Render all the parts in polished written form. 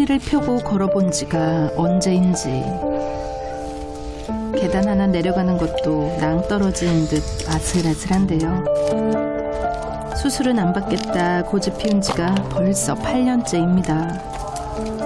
허리를 펴고 걸어본 지가 언제인지. 계단 하나 내려가는 것도 낭떠러지인 듯 아슬아슬한데요. 수술은 안 받겠다 고집 피운 지가 벌써 8년째입니다.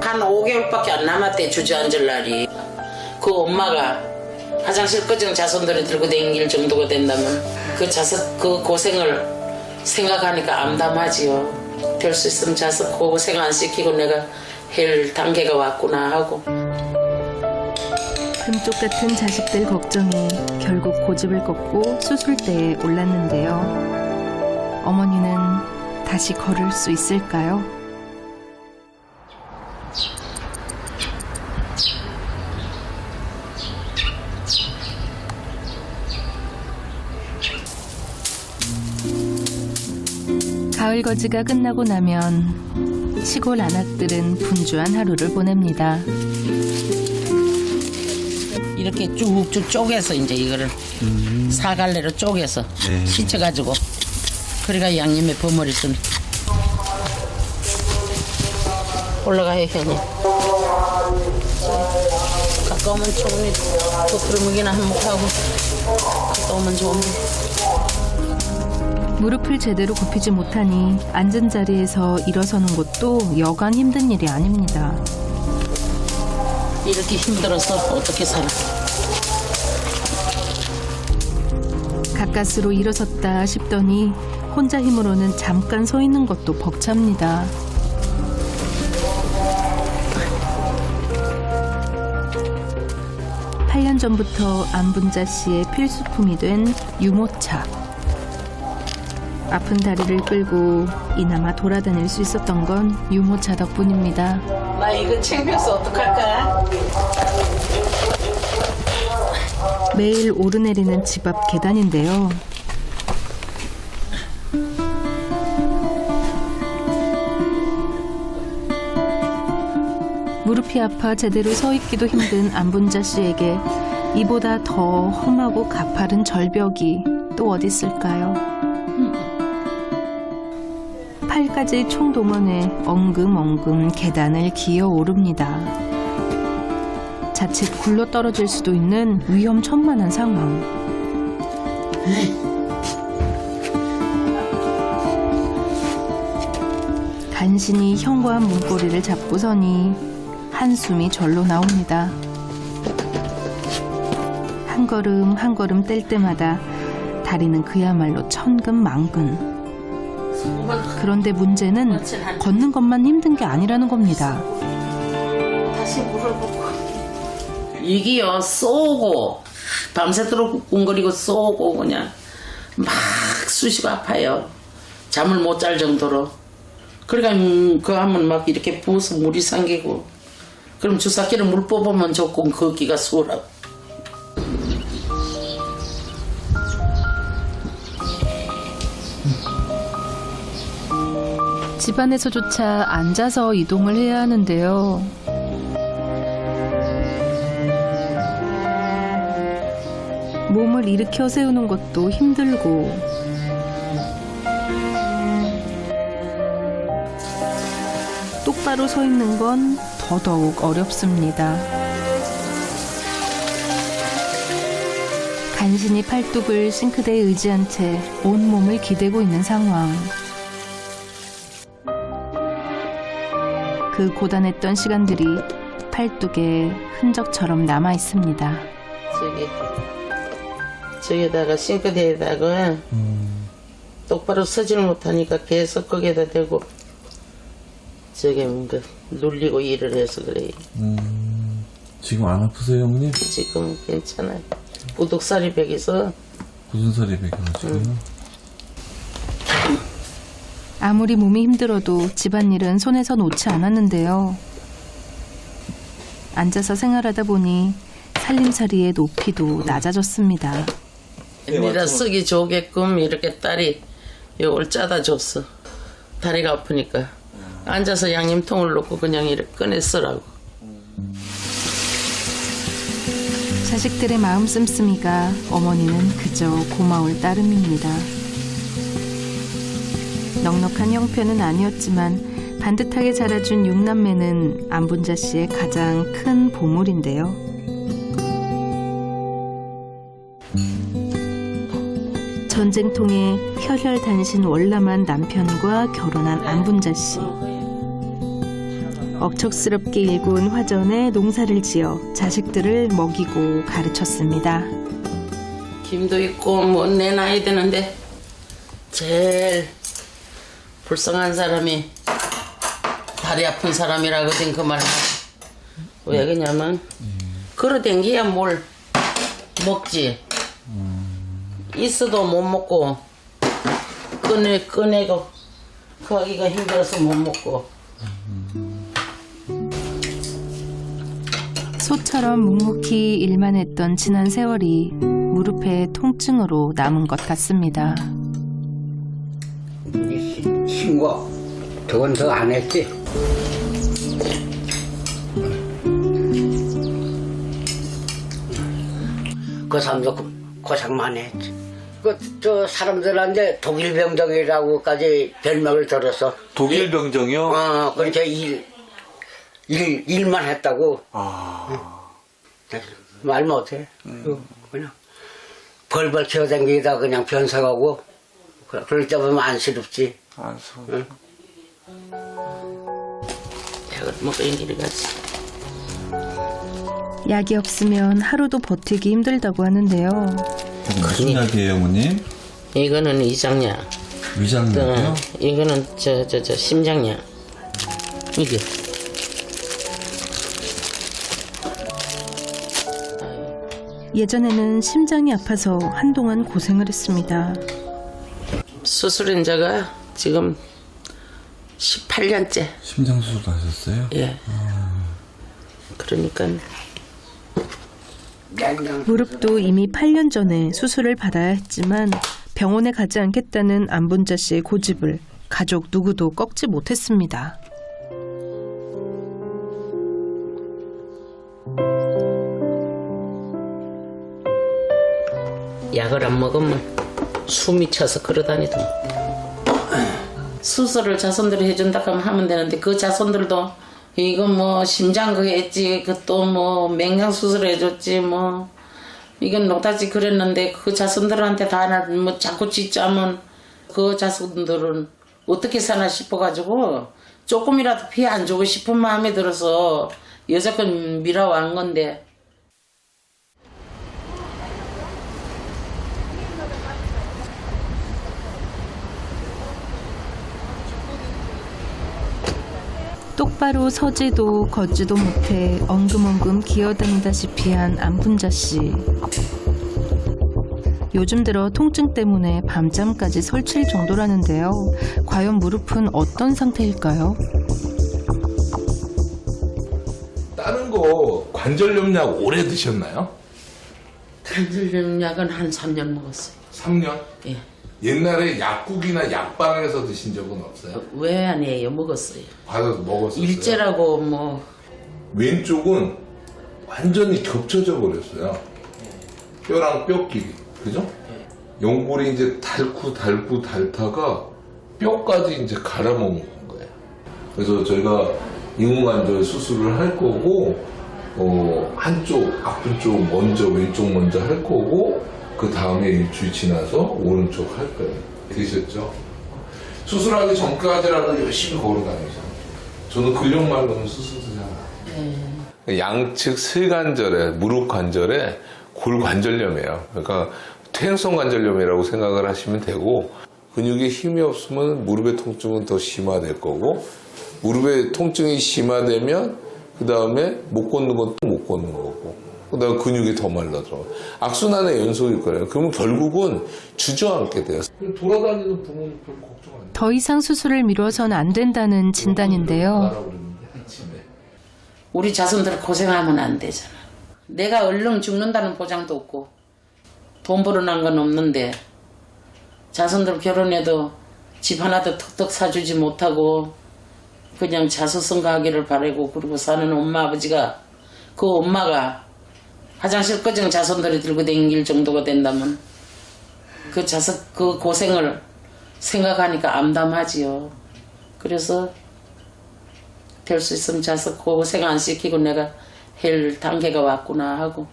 한 5개월밖에 안 남았대, 주저앉을 날이. 그 엄마가 화장실 끄정 자손들이 들고 다닐 정도가 된다면 그 고생을 생각하니까 암담하지요. 될 수 있으면 자석 고생 안 시키고 내가 할 단계가 왔구나 하고. 금쪽 같은 자식들 걱정이 결국 고집을 꺾고 수술대에 올랐는데요. 어머니는 다시 걸을 수 있을까요? 가을 거지가 끝나고 나면 시골 안악들은 분주한 하루를 보냅니다. 이렇게 쭉쭉 쪼개서 이제 이거를 사갈래로 쪼개서 씻어가지고 그래가 양념에 버무리선 올라가요, 형님. 가까우면 조금 부끄러움이나 한몫하고 가까우면 좋은데. 무릎을 제대로 굽히지 못하니 앉은 자리에서 일어서는 것도 여간 힘든 일이 아닙니다. 이렇게 힘들어서 어떻게 살아? 가까스로 일어섰다 싶더니 혼자 힘으로는 잠깐 서 있는 것도 벅찹니다. (8년) 전부터 안분자 씨의 필수품이 된 유모차. 아픈 다리를 끌고 이나마 돌아다닐 수 있었던 건 유모차 덕분입니다. 나 이거 챙겨서 어떡할까? 매일 오르내리는 집 앞 계단인데요. 무릎이 아파 제대로 서 있기도 힘든 안분자 씨에게 이보다 더 험하고 가파른 절벽이 또 어디 있을까요? 팔까지 총동원해 엉금엉금 계단을 기어 오릅니다. 자칫 굴러떨어질 수도 있는 위험천만한 상황. 간신히 현고한 문고리를 잡고서니 한숨이 절로 나옵니다. 한 걸음 한 걸음 뗄 때마다 다리는 그야말로 천근만근. 그런데 문제는 걷는 것만 힘든 게 아니라는 겁니다. 다시 물을 붓고. 이게요, 쏘고 밤새도록 꿍거리고 쏘고 그냥 막 쑤시고 아파요. 잠을 못 잘 정도로. 그러니까 그 하면 막 이렇게 부어서 물이 삼키고, 그럼 주사기를 물 뽑으면 조금 걷기가 수월하고. 집안에서조차 앉아서 이동을 해야 하는데요. 몸을 일으켜 세우는 것도 힘들고 똑바로 서 있는 건 더더욱 어렵습니다. 간신히 팔뚝을 싱크대에 의지한 채 온몸을 기대고 있는 상황. 그 고단했던 시간들이 팔뚝에 흔적처럼 남아 있습니다. 저기다가 싱크대에다가 똑바로 서지를 못하니까 계속 거기에다 대고 저기 뭔가 눌리고 일을 해서 그래요. 지금 안 아프세요, 어머니? 지금 괜찮아요. 우독살이 백이서. 무슨 살이 배겨가지고요? 아무리 몸이 힘들어도 집안일은 손에서 놓지 않았는데요. 앉아서 생활하다 보니 살림살이의 높이도 낮아졌습니다. 니라 쓰기 좋게끔 이렇게 딸이 요걸 짜다 줬어. 다리가 아프니까 앉아서 양념통을 놓고 그냥 이렇게 꺼내 쓰라고. 자식들의 마음 씀씀이가 어머니는 그저 고마울 따름입니다. 넉넉한 형편은 아니었지만 반듯하게 자라준 6남매는 안분자 씨의 가장 큰 보물인데요. 전쟁통에 혈혈단신 월남한 남편과 결혼한 안분자 씨. 억척스럽게 일군 화전에 농사를 지어 자식들을 먹이고 가르쳤습니다. 김도 있고 뭐 내 나이 되는데 제일 불쌍한 사람이 다리 아픈 사람이라거든 그 말은. 왜 그러냐면 걸어댕기야 뭘 먹지. 있어도 못 먹고 꺼내고 그 하기가 힘들어서 못 먹고. 소처럼 묵묵히 일만 했던 지난 세월이 무릎의 통증으로 남은 것 같습니다. 신고 저건 더 안 했지. 그 사람도 고생 많이 했지. 저 사람들한테 독일 병정이라고까지 별명을 들었어. 독일 병정이요? 그렇게 일만 했다고. 말 못해. 그냥 벌벌 키워댕기다 그냥 변색하고. 그럴 때 보면 안쓰럽지. 안쓰러워. 약을 먹고 인기를 가지. 약이 없으면 하루도 버티기 힘들다고 하는데요. 무슨 약이에요, 어머님? 이거는 이장약. 위장약이요? 이거는 저 심장약. 이게. 예전에는 심장이 아파서 한동안 고생을 했습니다. 수술한 지가 지금 18년째. 심장 수술 하셨어요? 예. 그러니까 무릎도 이미 8년 전에 수술을 받아야 했지만 병원에 가지 않겠다는 안분자 씨의 고집을 가족 누구도 꺾지 못했습니다. 약을 안 먹으면 숨이 차서 걸어다니더만. 수술을 자손들이 해준다 하면 되는데 그 자손들도 이거 뭐 심장 그거 했지 그 또 뭐 맹장 수술 해줬지 뭐 이건 녹다지 그랬는데 그 자손들한테 다 뭐 자꾸 짓자면 그 자손들은 어떻게 사나 싶어가지고 조금이라도 피해 안 주고 싶은 마음이 들어서 여자껏 밀어왔는 건데. 똑바로 서지도 걷지도 못해 엉금엉금 기어다니다시피 한 안분자 씨. 요즘 들어 통증 때문에 밤잠까지 설칠 정도라는데요. 과연 무릎은 어떤 상태일까요? 다른 거 관절염약 오래 드셨나요? 관절염약은 한 3년 먹었어요. 3년? 예. 옛날에 약국이나 약방에서 드신 적은 없어요? 왜 아니에요? 먹었어요. 받아서 먹었었어요? 일제라고 뭐 왼쪽은 완전히 겹쳐져 버렸어요. 뼈랑 뼈끼리. 그죠? 연골이 이제 닳다가 뼈까지 이제 갈아먹은 거예요. 그래서 저희가 인공관절 수술을 할 거고, 한쪽, 아픈 쪽 먼저, 왼쪽 먼저 할 거고, 그 다음에 일주일 지나서 오른쪽 할 거예요. 되셨죠? 수술하기 전까지라도 열심히 걸어 다니죠. 저는 근력만 넣으면 수술도 잘 안 해요. 양측 슬관절에, 무릎 관절에 골관절염이에요. 그러니까 퇴행성 관절염이라고 생각을 하시면 되고, 근육에 힘이 없으면 무릎의 통증은 더 심화될 거고, 무릎의 통증이 심화되면 그 다음에 못 걷는 건 또 못 걷는 거고, 그 다음에 근육이 더 말라 들어. 악순환의 연속일 거예요. 그러면 결국은 주저앉게 돼요. 돌아다니는 부모는 별 걱정 안 해요. 더 이상 수술을 미뤄서는 안 된다는 진단인데요. 우리 자손들 고생하면 안 되잖아. 내가 얼른 죽는다는 보장도 없고 돈 벌어난 건 없는데 자손들 결혼해도 집 하나도 턱턱 사주지 못하고 그냥 자수성 가기를 바라고 그러고 사는 엄마 아버지가 그 엄마가 화장실 꺼정 자손들이 들고 다닐 정도가 된다면 그 고생을 생각하니까 암담하지요. 그래서 될 수 있으면 자서 고생 안 시키고 내가 할 단계가 왔구나 하고.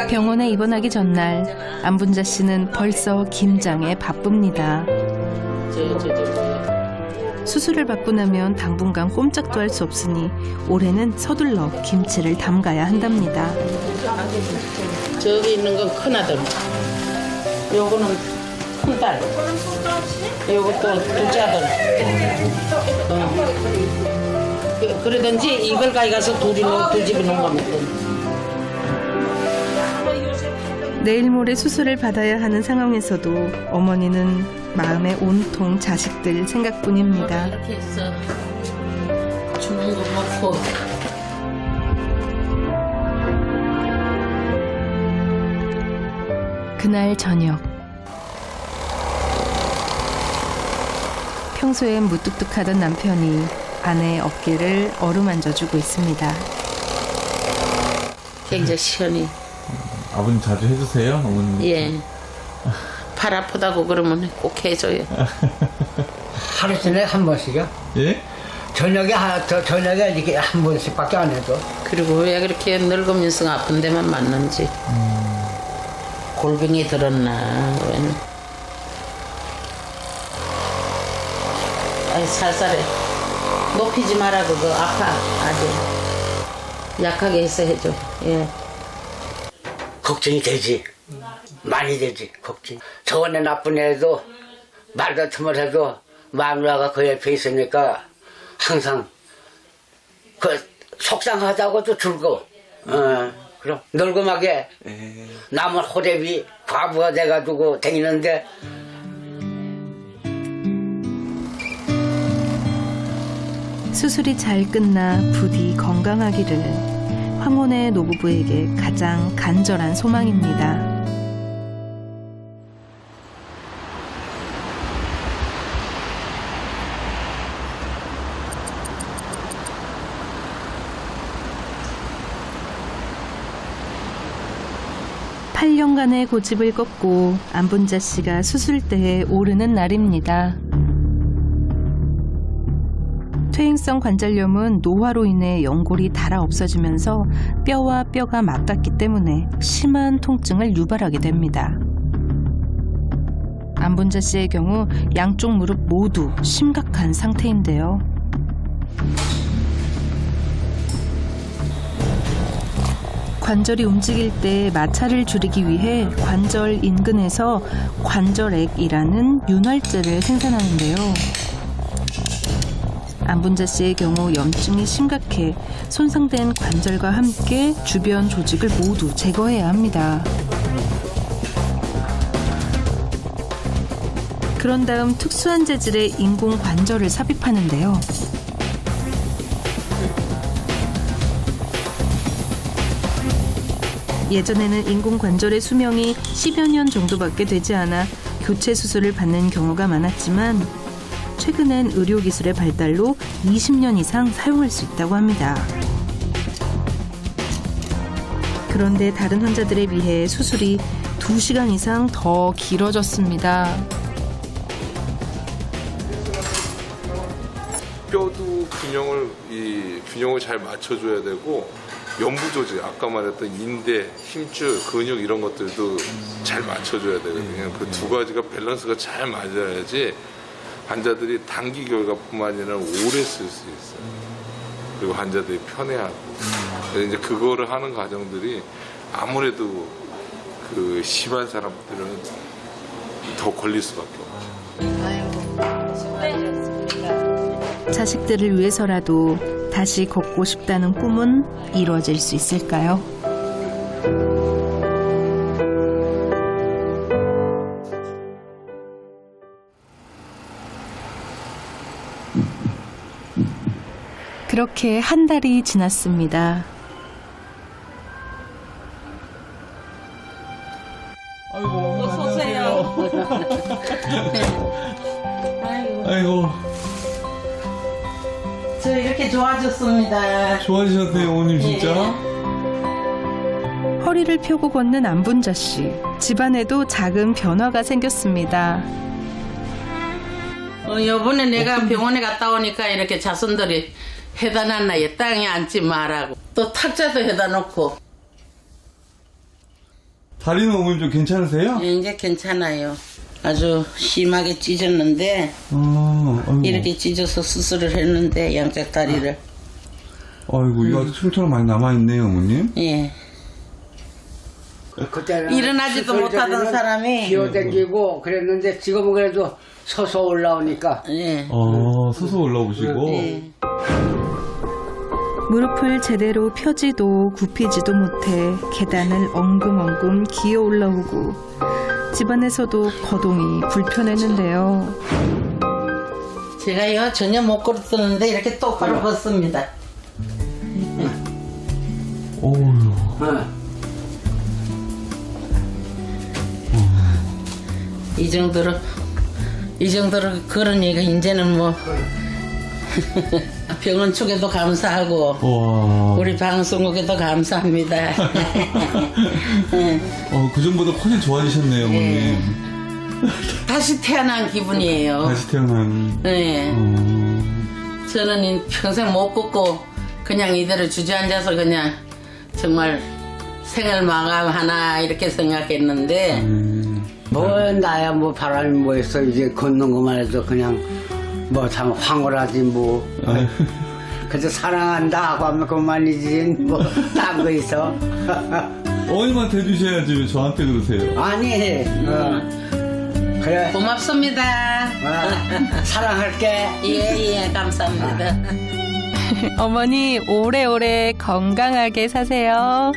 병원에 입원하기 전날 안분자 씨는 벌써 김장에 바쁩니다. 수술을 받고 나면 당분간 꼼짝도 할 수 없으니 올해는 서둘러 김치를 담가야 한답니다. 저기 있는 건 큰아들, 요거는 큰딸, 요것도 둘째 아들. 그러든지 이걸 가져가서 두 집에 놓으면 돼. 내일 모레 수술을 받아야 하는 상황에서도 어머니는 마음에 온통 자식들 생각뿐입니다. 이렇게 해서 주는 거 먹고. 그날 저녁 평소엔 무뚝뚝하던 남편이 아내의 어깨를 어루만져주고 있습니다. 굉장히 시원히. 아버님 자주 해주세요, 어머님. 예. 팔 아프다고 그러면 꼭 해줘요. 하루 전에 한 번씩이요? 예? 저녁에 이렇게 한 번씩밖에 안 해도. 그리고 왜 그렇게 늙으면서 아픈 데만 맞는지. 골병이 들었나. 왜는. 아이, 살살해. 높이지 마라, 그거. 아파, 아주. 약하게 해서 해줘. 예. 걱정이 되지. 많이 되지, 걱정. 저번에 나쁜 애도 말도 터물해도 마누라가 그 옆에 있으니까 항상 그 속상하다고도 줄고, 그럼 늙음하게 남은 호랩이 과부가 돼가지고 다니는데. 수술이 잘 끝나 부디 건강하기를 황혼의 노부부에게 가장 간절한 소망입니다. (8년간의) 고집을 꺾고 안분자 씨가 수술대에 오르는 날입니다. 퇴행성 관절염은 노화로 인해 연골이 닳아 없어지면서 뼈와 뼈가 맞닿기 때문에 심한 통증을 유발하게 됩니다. 안분자 씨의 경우 양쪽 무릎 모두 심각한 상태인데요. 관절이 움직일 때 마찰을 줄이기 위해 관절 인근에서 관절액이라는 윤활제를 생산하는데요. 안분자 씨의 경우 염증이 심각해 손상된 관절과 함께 주변 조직을 모두 제거해야 합니다. 그런 다음 특수한 재질의 인공 관절을 삽입하는데요. 예전에는 인공 관절의 수명이 10여 년 정도밖에 되지 않아 교체 수술을 받는 경우가 많았지만 최근엔 의료기술의 발달로 20년 이상 사용할 수 있다고 합니다. 그런데 다른 환자들에 비해 수술이 2시간 이상 더 길어졌습니다. 뼈도 균형을 잘 맞춰줘야 되고 연부 조직, 아까 말했던 인대, 힘줄, 근육 이런 것들도 잘 맞춰줘야 되거든요. 그 두 가지가 밸런스가 잘 맞아야지 환자들이 단기 결과뿐만 아니라 오래 쓸 수 있어요. 그리고 환자들이 편해하고. 그래서 이제 그거를 하는 과정들이 아무래도 그 심한 사람들은 더 걸릴 수밖에 없죠. 자식들을 위해서라도 다시 걷고 싶다는 꿈은 이루어질 수 있을까요? 그렇게 한 달이 지났습니다. 아이고, 어서 오세요. 아이고, 저 이렇게 좋아졌습니다. 좋아지셨네요, 어머님 진짜. 허리를 펴고 걷는 안분자 씨. 집안에도 작은 변화가 생겼습니다. 요번에 내가 병원에 갔다 오니까 이렇게 자손들이 해다 놨나, 얘 땅에 앉지 마라고. 또 탁자도 해다 놓고. 다리는 어머님 좀 괜찮으세요? 이제 괜찮아요. 아주 심하게 찢었는데, 아이고. 이렇게 찢어서 수술을 했는데, 양쪽 다리를. 아이고, 이거 아직 흉터가 많이 남아있네요, 어머님. 예. 그때는 일어나지도 수술 못하던 전에는 사람이. 기어다니고 그랬는데 지금은 그래도 서서 올라오니까 예. 서서 올라오시고. 예. 무릎을 제대로 펴지도 굽히지도 못해 계단을 엉금엉금 기어 올라오고 집안에서도 거동이 불편했는데요. 제가요, 전혀 못 걸었었는데, 이렇게 똑바로 걷습니다. 어휴. 이 정도로 걸으니까 이제는 뭐 병원 쪽에도 감사하고 와. 우리 방송국에도 감사합니다. 그 전보다 훨씬 좋아지셨네요, 어머님. 다시 태어난 기분이에요. 다시 태어난. 네. 저는 평생 못 걷고 그냥 이대로 주저앉아서 그냥 정말 생을 마감하나 이렇게 생각했는데 뭐 나야 뭐 바람이 뭐 있어 이제 걷는 것만 해도 그냥 뭐 참 황홀하지 뭐 그저 사랑한다 하고 하면 그만이지 뭐 딴 거 있어. 어머님한테 해주셔야지 왜 저한테 그러세요? 아니 그래 고맙습니다. 사랑할게. 예, 감사합니다. 어머니 오래오래 건강하게 사세요.